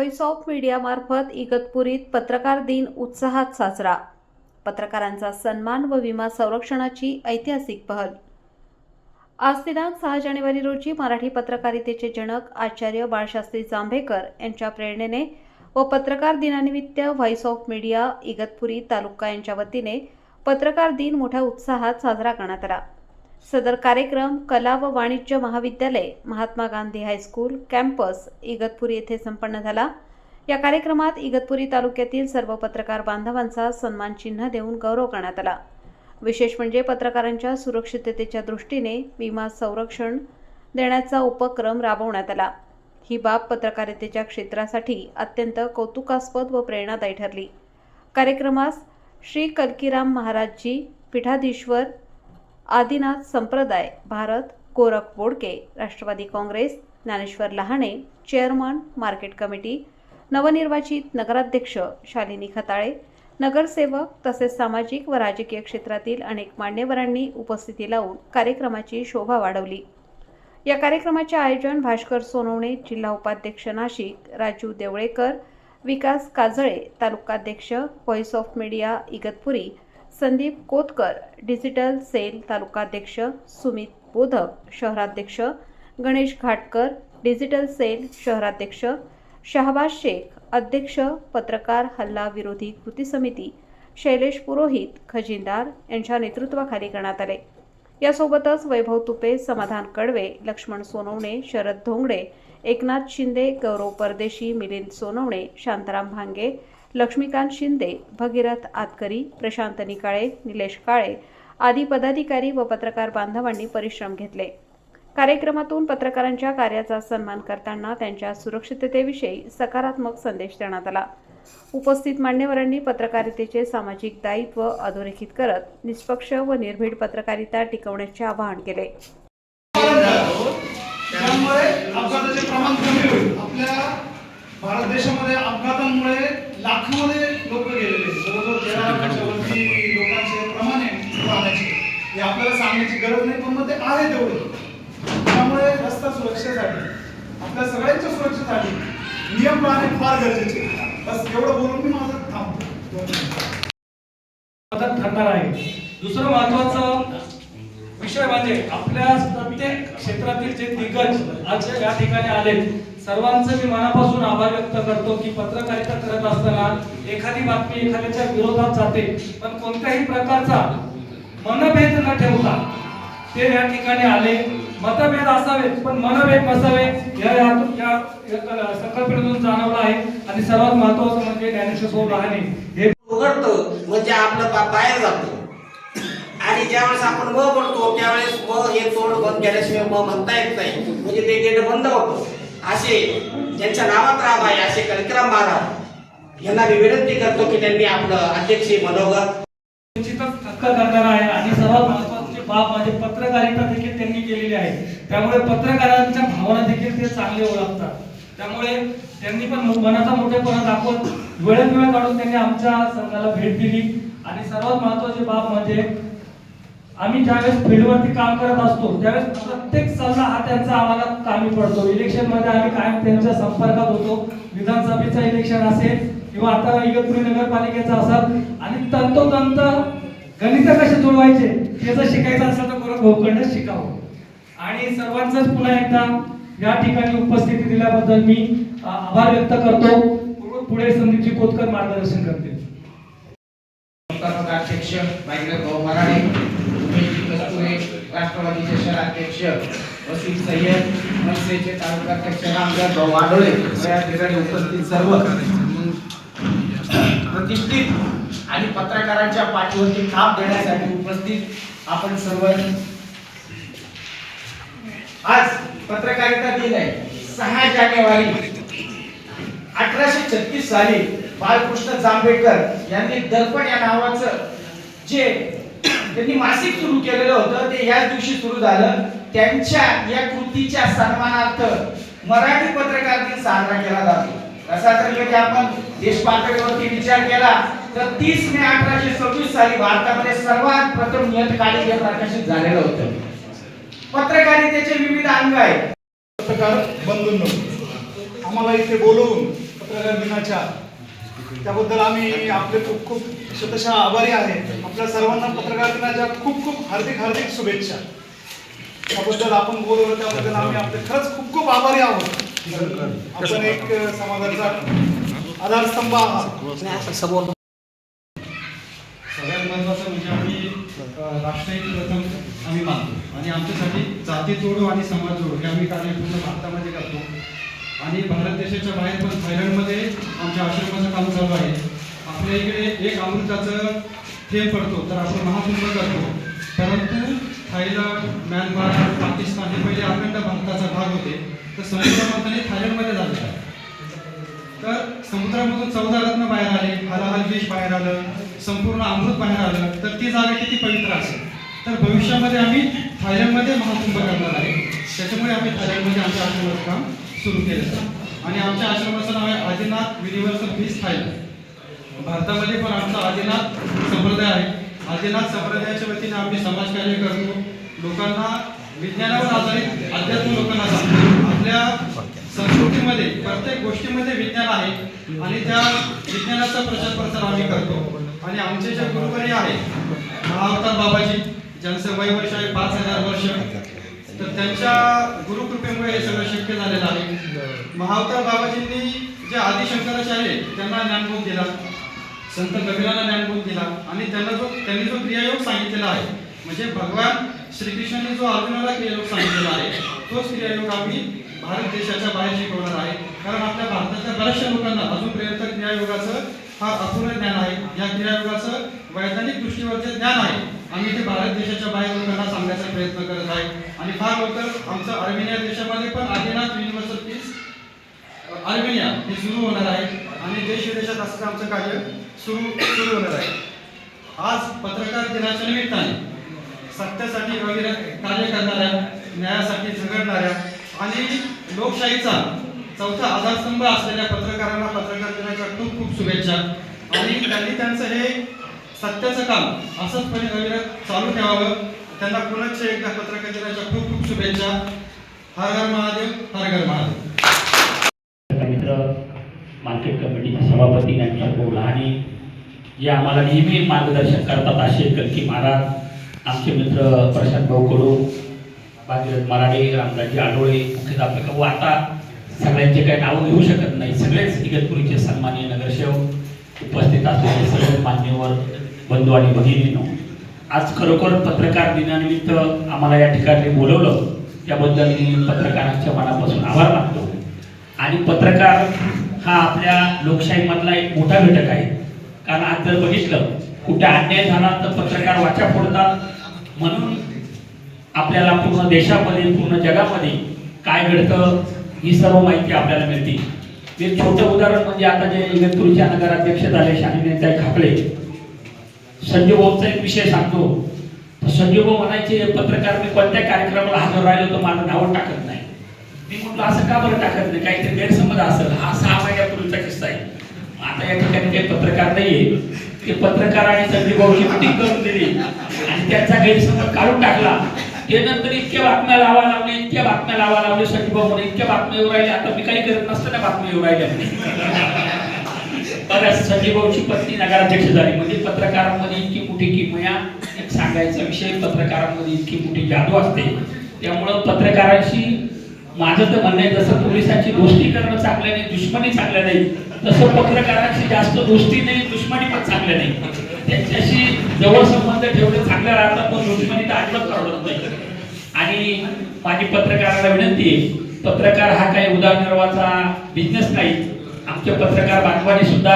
Voice of media मार्फत इगतपुरीत पत्रकार दिन उत्साहात साजरा। पत्रकारांचा सन्मान व विमा संरक्षणाची ऐतिहासिक पहल। आज दिनांक 6 जानेवारी रोजी मराठी पत्रकारितेचे जनक आचार्य बाळशास्त्री जांभेकर यांच्या प्रेरणेने व पत्रकार दिनानिमित्त व्हॉइस ऑफ मीडिया इगतपुरी तालुका यांच्या वतीने पत्रकार दिन मोठ्या उत्साहात साजरा करण्यात आला। सदर कार्यक्रम कला व वाणिज्य महाविद्यालय, महात्मा गांधी हायस्कूल कॅम्पस इगतपुरी येथे संपन्न झाला। या कार्यक्रमात इगतपुरी तालुक्यातील सर्व पत्रकार बांधवांचा सन्मान चिन्ह देऊन गौरव करण्यात आला। विशेष म्हणजे पत्रकारांच्या सुरक्षिततेच्या दृष्टीने विमा संरक्षण देण्याचा उपक्रम राबवण्यात आला। ही बाब पत्रकारितेच्या क्षेत्रासाठी अत्यंत कौतुकास्पद व प्रेरणादायी ठरली। कार्यक्रमास श्री कल्कीराम महाराजजी पीठाधीश्वर आदिनाथ संप्रदाय Bharat, Gorakh Bodke, Rashtrawadi Congress, Dnyaneshwar Lahane chairman, market committee, नवनिर्वाचित नगराध्यक्ष शालिनी खताळे, नगरसेवक तसेच सामाजिक व राजकीय क्षेत्रातील अनेक मान्यवरांनी उपस्थिती लावून कार्यक्रमाची शोभा वाढवली। या कार्यक्रमाचे आयोजन भास्कर सोनवणे, जिल्हा उपाध्यक्ष नाशिक, राजू देवळेकर, विकास काजळे, तालुकाध्यक्ष voice of media Igatpuri, Sandeep Kotkar, digital cell तालुकाध्यक्ष सुमित बोधक, शहराध्यक्ष गणेश घाटकर, डिजिटल सेल शहराध्यक्ष शहबाज शेख, अध्यक्ष पत्रकार हल्ला विरोधी कृती समिती शैलेश पुरोहित, खजिनदार यांच्या नेतृत्वाखाली करण्यात आले। यासोबतच वैभव तुपे, समाधान कडवे, लक्ष्मण सोनवणे, शरद धोंगडे, एकनाथ शिंदे, गौरव परदेशी, मिलिंद सोनवणे, शांताराम भांगे, लक्ष्मीकांत शिंदे, भगीरथ आतकरी, प्रशांत निकाळे, निलेश काळे आदी पदाधिकारी व पत्रकार बांधवांनी परिश्रम घेतले। कार्यक्रमातून पत्रकारांच्या कार्याचा सन्मान करताना त्यांच्या सुरक्षिततेविषयी सकारात्मक संदेश देण्यात आला। उपस्थित मान्यवरांनी पत्रकारितेचे सामाजिक दायित्व अधोरेखित करत निष्पक्ष व निर्भीड पत्रकारिता टिकवण्याचे आवाहन केले। त्यामुळे अपघाताचे प्रमाण कमी होईल। आपल्या भारत देशामध्ये अपघातांमुळे लाखांमध्ये लोक गेलेले, जवळजवळ 13 लाखाच्या वरती लोकांचे प्रमाण आहे वाहनाचे। हे आपल्याला सांगण्याची गरज नाही, पण मग ते आहे तेवढे। त्यामुळे रस्ता सुरक्षेसाठी, आपल्या सगळ्यांच्या सुरक्षेसाठी नियम पाळणे फार गरजेचे आहे। बस एवढं बोलून मी माझं थांबतो। मदत ठरणार आहे। दुसरं महत्त्वाचं विषय म्हणजे आपल्या प्रत्येक क्षेत्रातील जे दिग्गज आज या ठिकाणी आले, सर्वांचे मी मनापासून आभार व्यक्त करतो की पत्रकारिता करत असताना एखादी बातमी एखाद्याच्या विरोधात जाते, पण कोणत्याही प्रकारचा मनभेद न ठेवता ते या ठिकाणी आले। मतभेद असावेत पण मनभेद नसावे या संकल्पनेतून जाणवलं आहे। आणि सर्वात महत्त्वाचं म्हणजे ज्ञानेश्वर लहाणे हे उघडतो म्हणजे आपलं बाहेर जातो, आणि ज्यावेळेस आपण म म्हणतो त्यावेळेस म हे तोंड बंद केल्याशिवाय म म्हणता येत नाही, म्हणजे ते गेट बंद होतो। असे ज्यांच्या नावात राम आहे असे कल्कीराम महाराज यांना मी विनंती करतो की त्यांनी आपलं अध्यक्षीय मनोगत निश्चितच थक्क करणार आहे। आणि सर्वात महत्त्वाची बाब म्हणजे पत्रकारिता देखील त्यांनी केलेली आहे, त्यामुळे पत्रकारांच्या भावना देखील ते चांगले ओळखतात। त्यामुळे त्यांनी पण मनाचा मोठेपणा दाखवत वेळ काढून त्यांनी आमच्या संघाला भेट दिली। आणि सर्वात महत्त्वाची बाब म्हणजे आम्ही ज्यावेळेस फील्डवरती काम करत असतो त्यावेळेस प्रत्येक सल्ला हा त्यांचा आम्हाला कामी पडतो। इलेक्शन मध्ये आम्ही कायम त्यांच्या संपर्कात होतो, विधानसभेचा इलेक्शन असेल किंवा आता इगतपुरी नगरपालिकेचा असेल, आणि तंतोतंत गणित कसे जुळवायचे हे जर शिकायचं असेल तर गोरख भाऊकडूनच शिकावं। आणि सर्वांचंच पुन्हा एकदा या ठिकाणी उपस्थिती दिल्याबद्दल मी आभार व्यक्त करतो। पुढे संदीपजी कोतकर मार्गदर्शन करतील। अध्यक्ष भाऊ मराठे, राष्ट्रवादीचे शहराध्यक्ष वसीम सय्यद, मनसेचे तालुकाध्यक्ष रामदास भाऊ आढोळे, या ठिकाणी उपस्थित सर्व प्रतिष्ठित आणि पत्रकारांच्या पाठीवरती काम देण्यासाठी उपस्थित आपण सर्व, आज पत्रकारिता दिन आहे। 6 जानेवारी 1836 साली बाळकृष्ण जांभेकर यांनी दर्पण या नावाचं जे त्यांनी मासिक सुरू केलेलं होतं ते याच दिवशी सुरू झालं। त्यांच्या या कृतीच्या सन्मानार्थ मराठी पत्रकार दिन साजरा केला जातो। असा जर कधी आपण देश पातळीवरती विचार केला तर 30 मे 1826 साली भारतामध्ये सर्वात प्रथम नियतकालिक हे प्रकाशित झालेलं होतं। पत्रकारितेचे विविध अंग आहेत। पत्रकार बंधूंनो, आम्हाला इथे बोलवून पत्रकार दिनाच्या, त्याबद्दल आम्ही आपले खूप खूप शतशः आभारी आहे. आपल्या सर्वांना पत्रकार दिनाच्या खूप खूप हार्दिक शुभेच्छा. त्याबद्दल आपण बोलवलं त्याबद्दल आम्ही आपले खरंच खूप खूप आभारी आहोत. आपण एक समाजाचा आधारस्तंभ आहात. सगळ्यात महत्त्वाचं म्हणजे आम्ही राष्ट्रहित प्रथम आम्ही मानतो आणि आमच्यासाठी जाती जोडू आणि समाज जोडू हे आम्ही कार्य पूर्ण भारतामध्ये करतो. आणि भारत देशाच्या बाहेर पण थायलंडमध्ये आमच्या आश्रमाचं काम चालू आहे. आपल्या इकडे एक अमृताचं थेंब पडतो तर आपण महाकुंभ करतो, परंतु थायलंड, म्यानमार, पाकिस्तान हे पहिले अखंड भारताचा भाग होते, तर समुद्रामध्ये थायलंडमध्ये झाले आहे. तर समुद्रामधून 14 रत्न बाहेर आले, हलाहल विष बाहेर आलं, संपूर्ण अमृत बाहेर आलं, तर ती जागा किती पवित्र असेल. तर भविष्यामध्ये आम्ही थायलंडमध्ये महाकुंभ करणार आहे. त्याच्यामुळे आम्ही थायलंडमध्ये आमच्या आश्रमाचं काम सुरू केलं आणि आमच्या आश्रमाचं नाव आहे आदिनाथ युनिव्हर्सल पीस थायलंड. भारतामध्ये पण आमचा आदिनाथ संप्रदाय आहे. आदिनाथ संप्रदायाच्या वतीने आम्ही समाजकार्य करतो. लोकांना विज्ञानावर आधारित अध्यात्म लोकांना सांगतो. आपल्या संस्कृतीमध्ये प्रत्येक गोष्टीमध्ये विज्ञान आहे आणि त्या विज्ञानाचा प्रचार प्रसार आम्ही करतो. आणि आमचे जे गुरुवरी आहे महाअवतार बाबाजी, ज्यांचं वय वर्ष आहे 5000 वर्ष, तर त्यांच्या गुरुकृपेमुळे हे सगळं शक्य झालेलं आहे. महाअवतार बाबाजींनी जे आदिशंकराचार्य त्यांना ज्ञानबोध दिला, संत कबीरांना ज्ञानबोध दिला आणि त्यांनी जो क्रियायोग सांगितलेला आहे, म्हणजे भगवान श्रीकृष्णाने जो अर्जुनाला क्रियायोग सांगितलेला आहे, तोच क्रियायोग आम्ही भारत देशाच्या बाहेर शिकवणार आहे. कारण आपल्या भारताच्या बऱ्याचशा लोकांना अजूनपर्यंत क्रियायोगाचं फार अपूर्ण ज्ञान आहे. या क्रियायोगाचं वैज्ञानिक दृष्टीवरचे ज्ञान आहे आम्ही ते भारत देशाच्या बाहेर लोकांना सांगण्याचा प्रयत्न करत आहे. आणि फार लवकर आमचं अर्मेनिया देशामध्ये पण आदिनाथ युनिव्हर्सल पीस अर्मेनिया हे सुरू होणार आहे आणि देश विदेशात असं आमचं कार्य सुरू होणार आहे. आज पत्रकार दिनाच्या निमित्ताने सत्यासाठी अविरत कार्य करणाऱ्या, न्यायासाठी झगडणाऱ्या आणि लोकशाहीचा चौथा आधारस्तंभ असलेल्या पत्रकारांना पत्रकार दिनाच्या खूप खूप शुभेच्छा. आणि त्यांनी त्यांचं हे सत्याचं काम असंचपणे अविरत चालू ठेवावं. त्यांना पुनश्च एकदा पत्रकार दिनाच्या खूप खूप शुभेच्छा. हर हर महादेव, हर हर महादेव. मित्र मार्केट कमिटीचे सभापती ज्ञानेश्वर लहानी जे आम्हाला नेहमी मार्गदर्शन करतात, असे कलकी महाराज, आमचे मित्र प्रशांत भाऊ कडू, भागीरथ मराठे, रामदासजी आडोळे, मुख्याध्यापक व आता सगळ्यांचे काही नावं घेऊ शकत नाही. सगळेच इगतपुरीचे सन्माननीय नगरसेवक, उपस्थित असलेले सर्व मान्यवर बंधू आणि भगिनींनो, आज खरोखर पत्रकार दिनानिमित्त आम्हाला या ठिकाणी बोलवलं त्याबद्दल मी पत्रकारांच्या मनापासून आभार मानतो. आणि पत्रकार हा आपल्या लोकशाहीमधला एक मोठा घटक आहे. कारण आज जर बघितलं कुठे अन्याय झाला तर पत्रकार वाचा फोडतात. म्हणून आपल्याला पूर्ण देशामध्ये, पूर्ण जगामध्ये काय घडतं ही सर्व माहिती आपल्याला मिळते. एक छोटं उदाहरण म्हणजे आता जे इगतपुरीच्या नगराध्यक्ष झाले शालिनीताई खापळे, संजय भाऊचा एक विषय सांगतो. संजय भाऊ म्हणायचे, पत्रकार मी कोणत्या कार्यक्रमाला हजर राहिलो तर माझं नाव टाकत नाही. मी म्हटलं असं का बरं टाकत नाही, काहीतरी गैरसमज असेल. हा 6 महिन्यापूर्वीचा किस्सा आहे. आता या ठिकाणी काही पत्रकार नाहीये. ते पत्रकारांनी संजय भाऊची मीटिंग करून दिली आणि त्यांचा गैरसमज काढून टाकला. ते नंतर इतक्या बातम्या लावा लावले संजय भाऊ म्हणे इतक्या बातम्या येऊ राहिल्या, आता मी काही करत नसताना बातम्या येऊ राहिल्या म्हणे. बरं, संजय भाऊची पत्नी नगराध्यक्ष झाली. म्हणजे पत्रकारांमध्ये इतकी मोठी किमया, एक सांगायचा विषय, पत्रकारांमध्ये इतकी मोठी जादू असते. त्यामुळं पत्रकारांशी माझं तर म्हणणं आहे, जसं पोलिसांची दोस्ती करणं चांगलं नाही, दुश्मनी चांगलं नाही, तसं पत्रकारांशी जास्त दोस्ती नाही, दुश्मनी पण चांगलं नाही. त्यांच्याशी जवळ संबंध ठेवले चांगले राहतात, पण दुश्मनी तर अजिबात करत नाही. आणि माझी पत्रकारांना विनंती आहे, पत्रकार हा काही उदरनिर्वाहाचा बिझनेस नाही. आमच्या पत्रकार बांधवांनी सुद्धा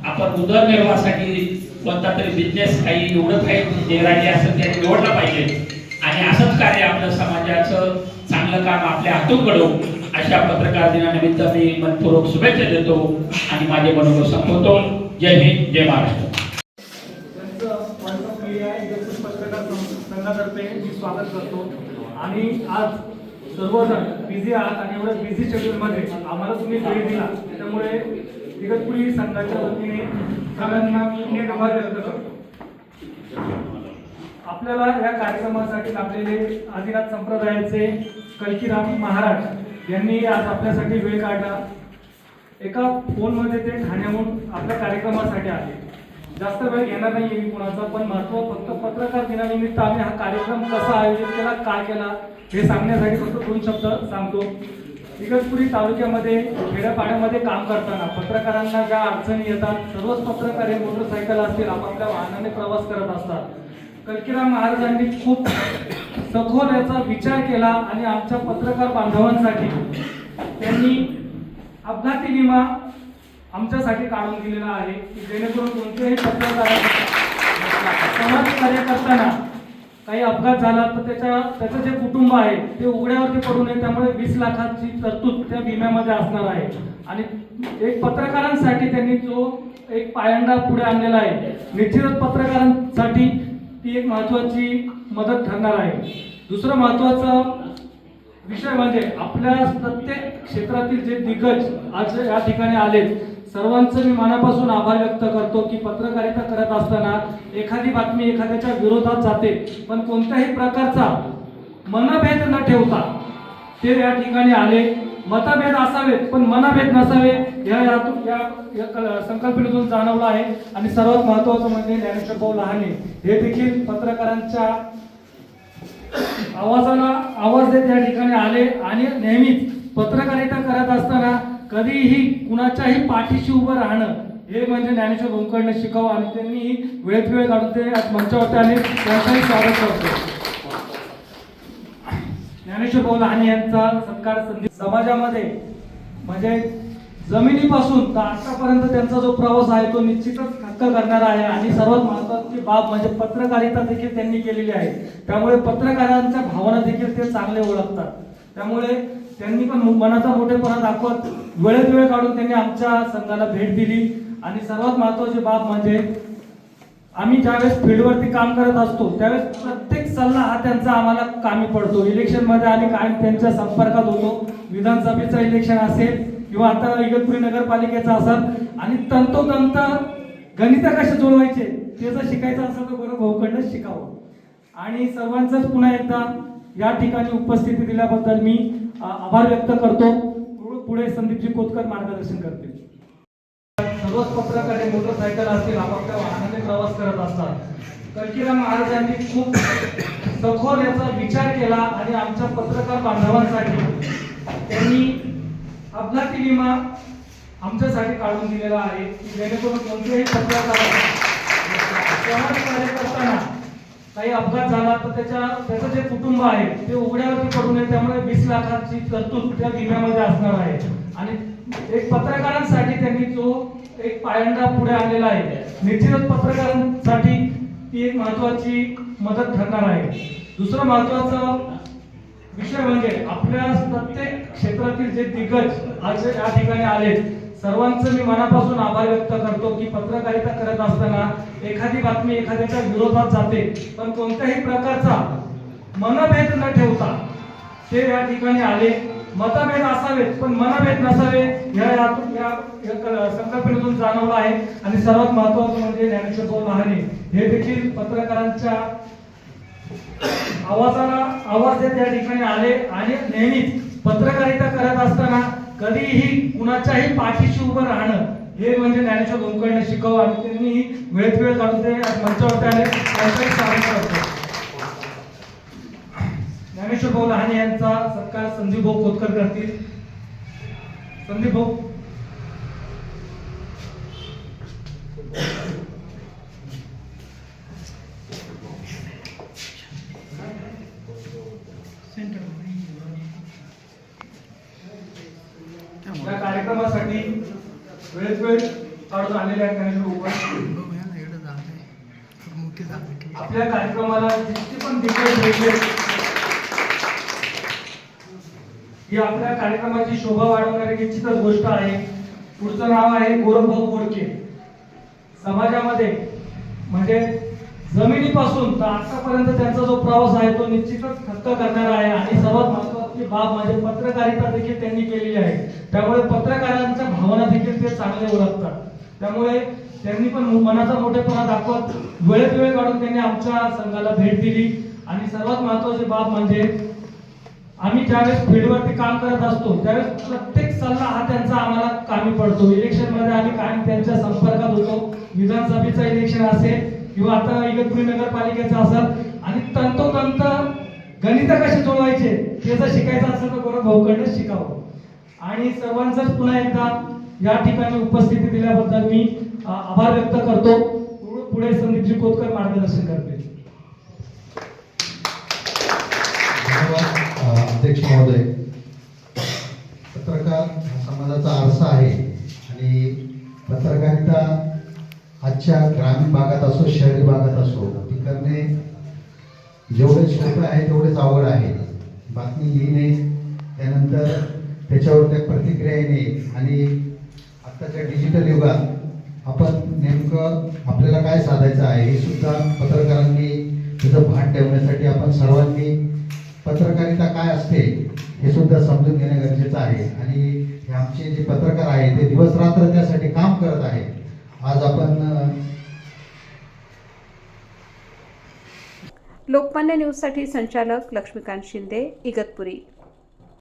आपण उदरनिर्वाहासाठी कोणता तरी बिझनेस काही निवडत आहे, जे राज्य असेल त्याने निवडला पाहिजे. आणि असंच कार्य आपल्या समाजाचं चांगलं काम आपल्या हातून घडवू, अशा पत्रकार दिनानिमित्त मी मनपूर्वक शुभेच्छा देतो आणि माझे मनोगत संपवतो. जय हिंद, जय महाराष्ट्र. संघातर्फे मी स्वागत करतो. आणि आज सर्वजण बिझी आहात आणि एवढ्या बिझी शेड्यूलमध्ये आम्हाला तुम्ही वेळ दिला, त्यामुळे इगतपुरी संघाच्या वतीने सगळ्यांना मी आभार व्यक्त करतो. आपल्याला या कार्यक्रमासाठी लाभलेले आदिनाथ संप्रदायाचे कलकीराम महाराज यांनी आज आपल्यासाठी वेळ काढला. एका फोनमध्ये ते ठाण्याहून आपल्या कार्यक्रमासाठी आले. जास्त वेळ घेणार नाही मी कुणाचा, पण महत्व फक्त पत्रकार दिनानिमित्त आम्ही हा कार्यक्रम कसा आयोजित केला, काय केला हे सांगण्यासाठी फक्त 2 शब्द सांगतो. इगतपुरी तालुक्यामध्ये खेड्यापाड्यामध्ये काम करताना पत्रकारांना ज्या अडचणी येतात, सर्वच पत्रकार हे मोटरसायकल असतील आपापल्या वाहनाने प्रवास करत असतात. कल्कीराम महाराजांनी खूप सखोल याचा विचार केला आणि आमच्या पत्रकार बांधवांसाठी त्यांनी अपघाती विमा आमच्यासाठी काढून दिलेला आहे की जेणेकरून कोणत्याही पत्रकारांना समाजकार्य करताना काही अपघात झाला तर त्याचं जे कुटुंब आहे ते उघड्यावरती पडू नये, त्यामुळे 20 लाखाची तरतूद त्या विम्यामध्ये असणार आहे. आणि एक पत्रकारांसाठी त्यांनी जो एक पायंडा पुढे आणलेला आहे, निश्चितच पत्रकारांसाठी ती एक महत्त्वाची मदत ठरणार आहे. दुसरं महत्त्वाचं विषय म्हणजे आपल्या प्रत्येक क्षेत्रातील जे दिग्गज आज या ठिकाणी आले, सर्वांचं मी मनापासून आभार व्यक्त करतो की पत्रकारिता करत असताना एखादी बातमी एखाद्याच्या विरोधात जाते, पण कोणत्याही प्रकारचा मनभेद न ठेवता ते या ठिकाणी आले. मतभेद असावेत पण मनभेद नसावे या संकल्पनेतून जाणवलं आहे. आणि सर्वात महत्त्वाचं म्हणजे ज्ञानेश्वर भाऊ लहाने हे देखील पत्रकारांच्या आवाजाला आवाज देत या ठिकाणी आले आणि नेहमीच पत्रकारिता करत असताना कधीही कुणाच्याही पाठीशी उभं राहणं हे म्हणजे ज्ञानेश्वर भाऊंकडनं शिकावं आणि त्यांनी वेळेत वेळ काढून ते मंचावरती आले, त्यांचंही स्वागत करतो. ज्ञानेश्वर भाऊ लहाने यांचा सत्कार समाजामध्ये म्हणजे जमिनीपासून तर आतापर्यंत त्यांचा जो प्रवास आहे तो निश्चितच थक्क करणारा आहे. आणि सर्वात महत्त्वाची बाब म्हणजे पत्रकारिता देखील त्यांनी केलेली आहे, त्यामुळे पत्रकारांच्या भावना देखील ते चांगले ओळखतात. त्यामुळे त्यांनी पण मनाचा मोठेपणा दाखवत वेळेत वेळ काढून त्यांनी आमच्या संघाला भेट दिली. आणि सर्वात महत्त्वाची बाब म्हणजे आम्ही ज्यावेळेस फील्डवरती काम करत असतो त्यावेळेस प्रत्येक सल्ला हा त्यांचा आम्हाला कामी पडतो. इलेक्शनमध्ये आम्ही कायम त्यांच्या संपर्कात होतो, विधानसभेचं इलेक्शन असेल किंवा आता इगतपुरी नगरपालिकेचा असेल, आणि तंतोतंत गणित कसे जुळवायचे ते जर शिकायचं असेल तर बरं भाऊकडनं शिकावं. आणि सर्वांचंच पुन्हा एकदा या ठिकाणी उपस्थिती दिल्याबद्दल मी आभार व्यक्त करतो. पुढे संदीपजी कोतकर मार्गदर्शन करतील. सर्वच पत्रकार हे मोटरसायकल असतील आपापल्या वाहनाने प्रवास करत असतात. कल्कीराम महाराजांनी खूप सखोल याचा विचार केला आणि आमच्या पत्रकार बांधवांसाठी त्यांनी अपघाती विमा आमच्यासाठी काढून दिलेला आहे की जेणेकरून कोणत्याही पत्रकाराला समाजकार्य करताना काही अपघात झाला तर त्याचं जे कुटुंब आहे ते उघड्यावरती पडू नये, त्यामुळे 20 लाखाची तरतूद त्या विम्यामध्ये असणार आहे. आणि एक पत्रकारांसाठी त्यांनी जो एक पायंडा पुढे आणलेला आहे, निश्चितच पत्रकारांसाठी ती एक महत्त्वाची मदत ठरणार आहे. दुसरं महत्त्वाचं विषय म्हणजे आपल्या प्रत्येक क्षेत्रातील जे दिग्गज आज या ठिकाणी आले, सर्वांचं मी मनापासून आभार व्यक्त करतो की पत्रकारिता करत असताना एखादी बातमी एखाद्याच्या विरोधात जाते, पण कोणत्याही प्रकारचा मनभेद न ठेवता ते या ठिकाणी आले. मतभेद असावेत पण मनभेद नसावे या संकल्पनेतून जाणवलं आहे. आणि सर्वात महत्त्वाचं म्हणजे ज्ञानेश्वर भाऊ लहाने हे देखील पत्रकारांच्या आवाजाला आवाज देत या ठिकाणी आले आणि नेहमीच पत्रकारिता करत असताना कधीही कुणाच्याही पाठीशी उभं राहणं हे म्हणजे ज्ञानेश्वर भाऊंकडनं शिकावं आणि त्यांनी वेळेत वेळ काढून ते मंचावरती आले, त्यांचंही स्वागत करतो. ज्ञानेश्वर भाऊ लहाने यांचा सत्कार संदीप भाऊ कोतकर करतील. संदीप भाऊ. या कार्यक्रमासाठी वेळेत वेळ काढून आलेल्या आपल्या कार्यक्रमाला जितके पण दिग्गज भेटले ही आपल्या कार्यक्रमाची शोभा वाढवणारी निश्चितच गोष्ट आहे. पुढचं नाव आहे गोरखभाऊ बोडके. समाजामध्ये म्हणजे जमिनीपासून तर आतापर्यंत त्यांचा जो प्रवास आहे तो निश्चितच थक्क करणारा आहे. आणि सर्वात महत्त्वाची बाब म्हणजे पत्रकारिता देखील त्यांनी केलेली आहे, त्यामुळे पत्रकारांच्या भावना देखील ते चांगले ओळखतात. त्यामुळे त्यांनी पण मनाचा मोठेपणा दाखवत वेळेत वेळ काढून त्यांनी आमच्या संघाला भेट दिली. आणि सर्वात महत्त्वाची बाब म्हणजे आम्ही ज्यावेळेस फील्डवरती काम करत असतो त्यावेळेस प्रत्येक सल्ला हा त्यांचा आम्हाला कामी पडतो. इलेक्शनमध्ये आम्ही कायम त्यांच्या संपर्कात होतो. विधानसभेचं इलेक्शन असेल किंवा आता इगतपुरी नगरपालिकेचं असेल आणि तंतोतंत गणित कसे जुळवायचे ते जर शिकायचं असेल तर गौरव भाऊकडनं शिकावं. आणि सर्वांचंच पुन्हा एकदा या ठिकाणी उपस्थिती दिल्याबद्दल मी आभार व्यक्त करतो. पुढे संदीपजी कोतकर मार्गदर्शन करते. धन्यवाद अध्यक्ष महोदय. पत्रकार हा समाजाचा आरसा आहे आणि पत्रकारिता आजच्या ग्रामीण भागात असो शहरी भागात असो ती करणे जेवढे सोपे आहे तेवढेच आवड आहे. बातमी लिहिणे त्यानंतर त्याच्यावर त्या प्रतिक्रिया येणे आणि आत्ताच्या डिजिटल युगात आपण नेमकं आपल्याला काय साधायचं आहे हे सुद्धा पत्रकारांनी त्याचं भान ठेवण्यासाठी आपण सर्वांनी पत्रकारिता काय असते हे सुद्धा समजून घेणं गरजेचं आहे. आणि हे आमचे जे पत्रकार आहेत ते दिवस रात्र त्यासाठी काम करत आहेत. आज आपण लोकमान्य न्यूजसाठी संचालक लक्ष्मीकांत शिंदे, इगतपुरी.